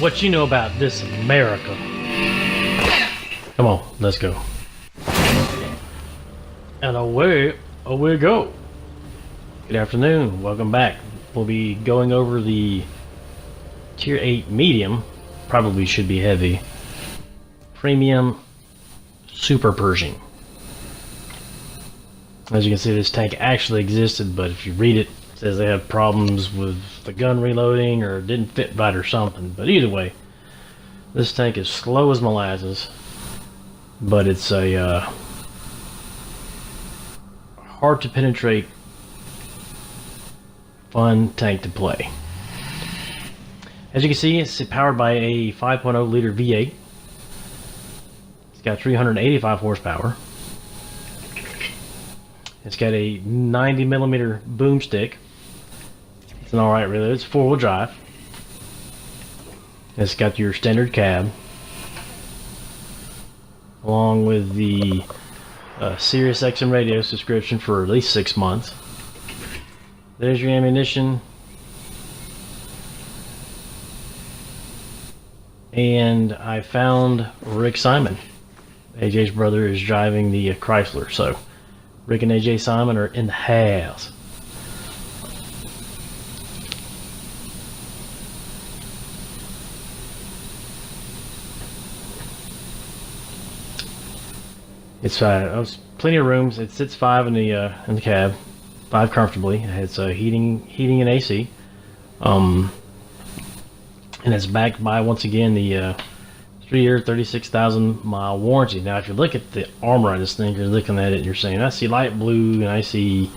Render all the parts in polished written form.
What you know about this America? Come on, let's go. And away we go. Good afternoon, welcome back. We'll be going over the Tier 8 medium, probably should be heavy, premium super Pershing. As you can see, this tank actually existed, but if you read it, it says they had problems with the gun reloading or didn't fit right or something. But either way, this tank is slow as molasses, but it's a hard to penetrate, fun tank to play. As you can see, it's powered by a 5.0 liter V8. It's got 385 horsepower. It's got a 90 millimeter boomstick. It's an alright reload. It's 4-wheel drive. It's got your standard cab, along with the Sirius XM radio subscription for at least 6 months. There's your ammunition. And I found Rick Simon. AJ's brother is driving the Chrysler, so Rick and AJ Simon are in the house. It's plenty of rooms. It sits 5 in the cab, 5 comfortably. It's heating and AC, and it's backed by, once again, the 3-year, 36,000 mile warranty. Now, if you look at the armor on this thing, you're looking at it and you're saying, I see light blue and I see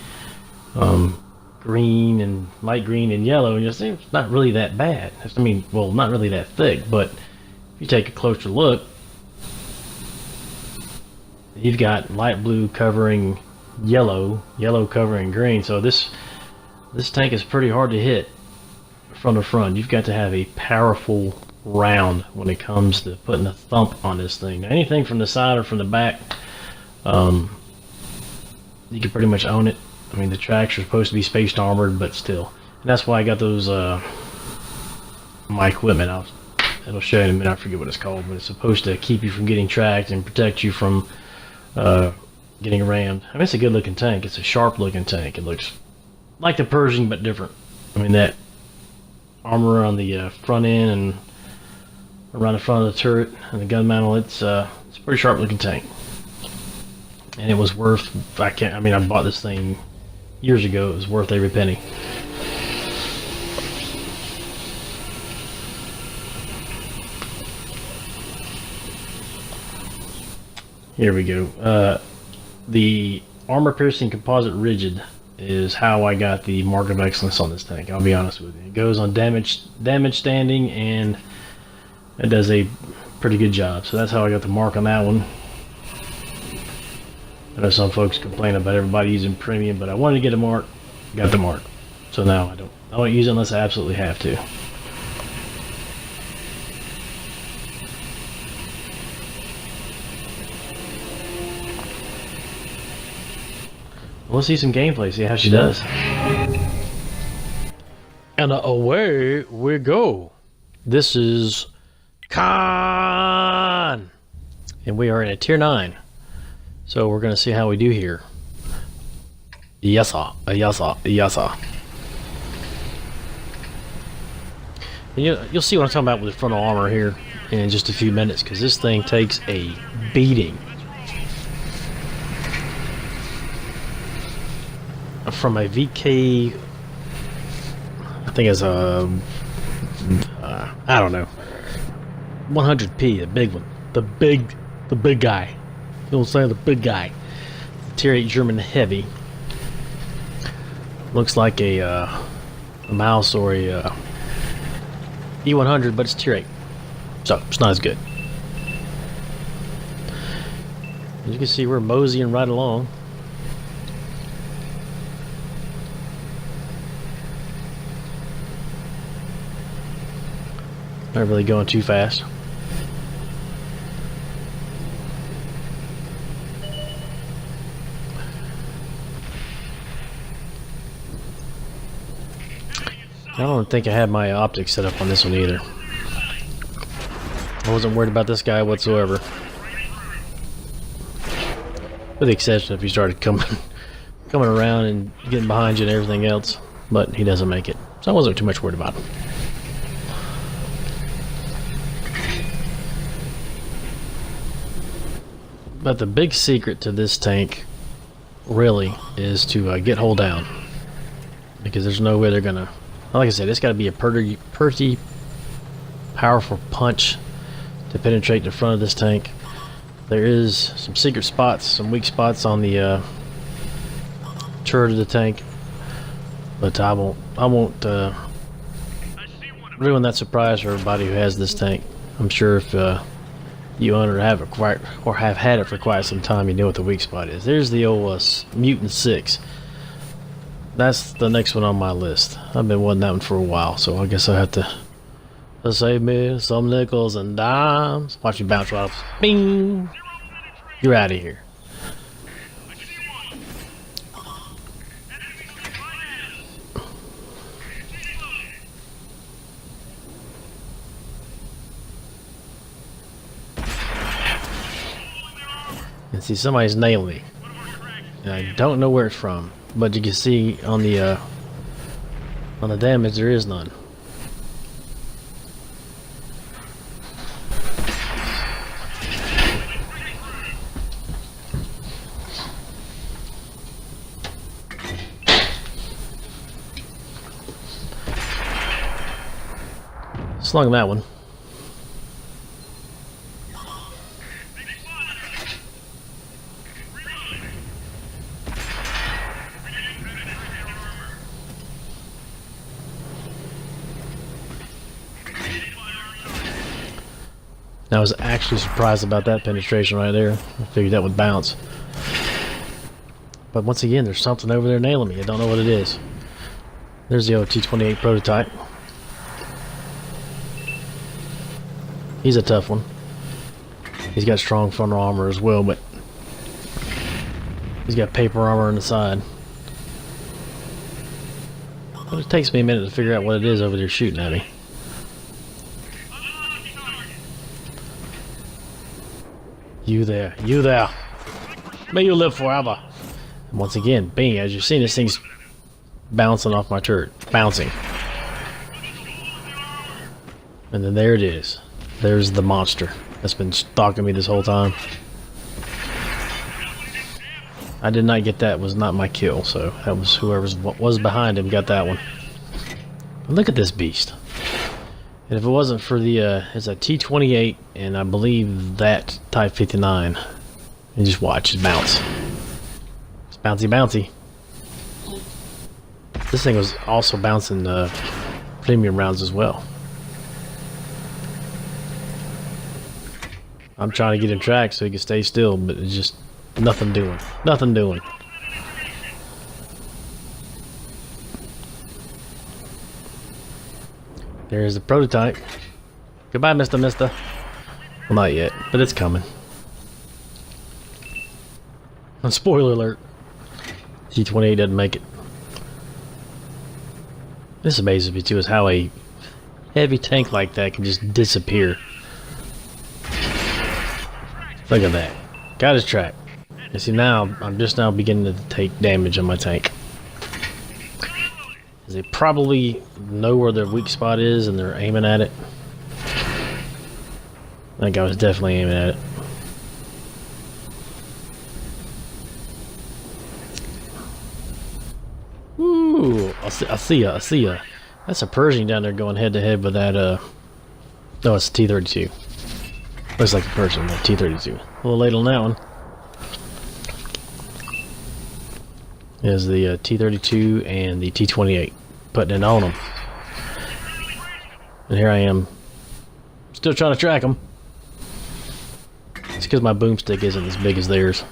green and light green and yellow, and you're saying it's not really that bad. I mean, well, not really that thick, but if you take a closer look, you've got light blue covering yellow, yellow covering green. So this tank is pretty hard to hit from the front. You've got to have a powerful round when it comes to putting a thump on this thing. Now, anything from the side or from the back, you can pretty much own it. I mean, the tracks are supposed to be spaced armored, but still. And that's why I got those my equipment. It'll show you in a minute. I forget what it's called, but it's supposed to keep you from getting tracked and protect you from getting rammed. I mean, it's a good looking tank. It's a sharp looking tank. It looks like the Pershing, but different. I mean, that armor on the front end and around the front of the turret and the gun mantle, it's a pretty sharp looking tank. And it was worth, I bought this thing years ago. It was worth every penny. Here we go. The armor piercing composite rigid is how I got the mark of excellence on this tank. I'll be honest with you. It goes on damage standing, and it does a pretty good job. So that's how I got the mark on that one. I know some folks complain about everybody using premium, but I wanted to get a mark, got the mark. So now I don't use it unless I absolutely have to. We'll see some gameplay, see how she does. And away we go. This is Khan, and we are in a tier 9. So we're gonna see how we do here. Yassa, yassa, yassa. You'll see what I'm talking about with the frontal armor here in just a few minutes, because this thing takes a beating. From a VK, I think it's a, I don't know, 100p, the big one, the big guy. You'll say the big guy. The Tier 8 German heavy. Looks like a mouse or a E100, but it's Tier 8, so it's not as good. As you can see, we're moseying right along. Not really going too fast. I don't think I had my optics set up on this one either. I wasn't worried about this guy whatsoever. With the exception if he started coming around and getting behind you and everything else. But he doesn't make it. So I wasn't too much worried about him. But the big secret to this tank really is to get hull down. Because there's no way they're gonna, like I said, it's got to be a pretty powerful punch to penetrate the front of this tank. There is some secret spots, some weak spots on the turret of the tank, but I won't ruin that surprise for everybody who has this tank. I'm sure if you own it or have had it for quite some time, you know what the weak spot is. There's the old Mutant 6. That's the next one on my list. I've been wanting that one for a while, so I guess I have to save me some nickels and dimes. Watch you bounce right off. Bing! You're out of here. And see, somebody's nailing me. And I don't know where it's from. But you can see on the damage there is none. Slung that one. I was actually surprised about that penetration right there. I figured that would bounce. But once again, there's something over there nailing me. I don't know what it is. There's the old T-28 prototype. He's a tough one. He's got strong frontal armor as well, but he's got paper armor on the side. But it takes me a minute to figure out what it is over there shooting at me. You there, you there. May you live forever. And once again, bing, as you've seen, this thing's bouncing off my turret. Bouncing. And then there it is. There's the monster that's been stalking me this whole time. I did not get that. It was not my kill, so that was whoever was behind him got that one. But look at this beast. And if it wasn't for the, it's a T-28, and I believe that Type 59. And just watch it bounce. It's bouncy, bouncy. This thing was also bouncing premium rounds as well. I'm trying to get him tracked so he can stay still, but it's just nothing doing. Nothing doing. There's the prototype. Goodbye, Mister. Well, not yet, but it's coming. And spoiler alert, T-28 doesn't make it. This amazes me too, is how a heavy tank like that can just disappear. Look at that. Got his track. You see, now I'm just now beginning to take damage on my tank. They probably know where their weak spot is and they're aiming at it. That guy was definitely aiming at it. Ooh, I see ya. That's a Pershing down there going head to head with that, no, it's a T-32. Looks like a Pershing, but T-32. A little late on that one. Is the T-32 and the T-28. Putting it on them. And here I am. Still trying to track them. It's because my boomstick isn't as big as theirs.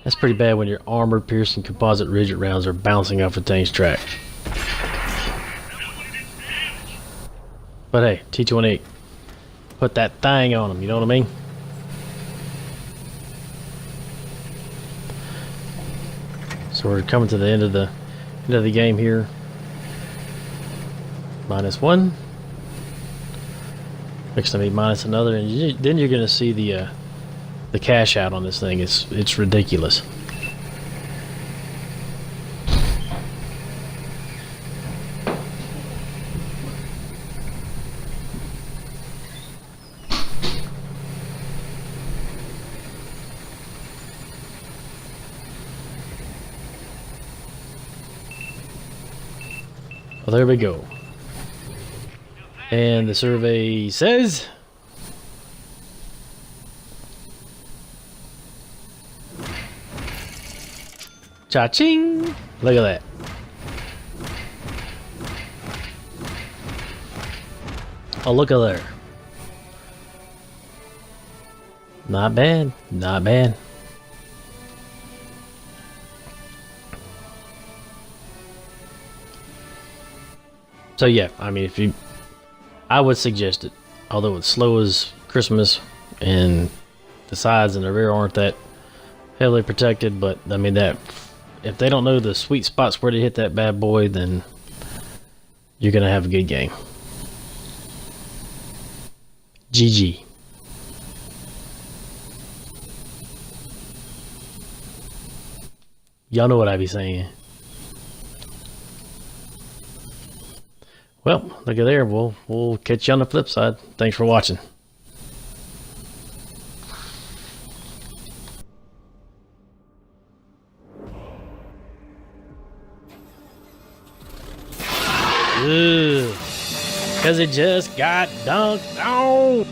That's pretty bad when your armor-piercing composite rigid rounds are bouncing off a tank's track. But hey, T-28. Put that thing on them, you know what I mean? So we're coming to the end of the game here. -1. Next time he minus another, and then you're gonna see the cash out on this thing. It's ridiculous. Well, there we go. And the survey says cha-ching! Look at that. Oh, look at there. Not bad. Not bad. So yeah, I mean, I would suggest it. Although it's slow as Christmas, and the sides and the rear aren't that heavily protected, but I mean that if they don't know the sweet spots where to hit that bad boy, then you're gonna have a good game. GG. Y'all know what I be saying. Well, look at there. We'll catch you on the flip side. Thanks for watching. Because it just got dunked on.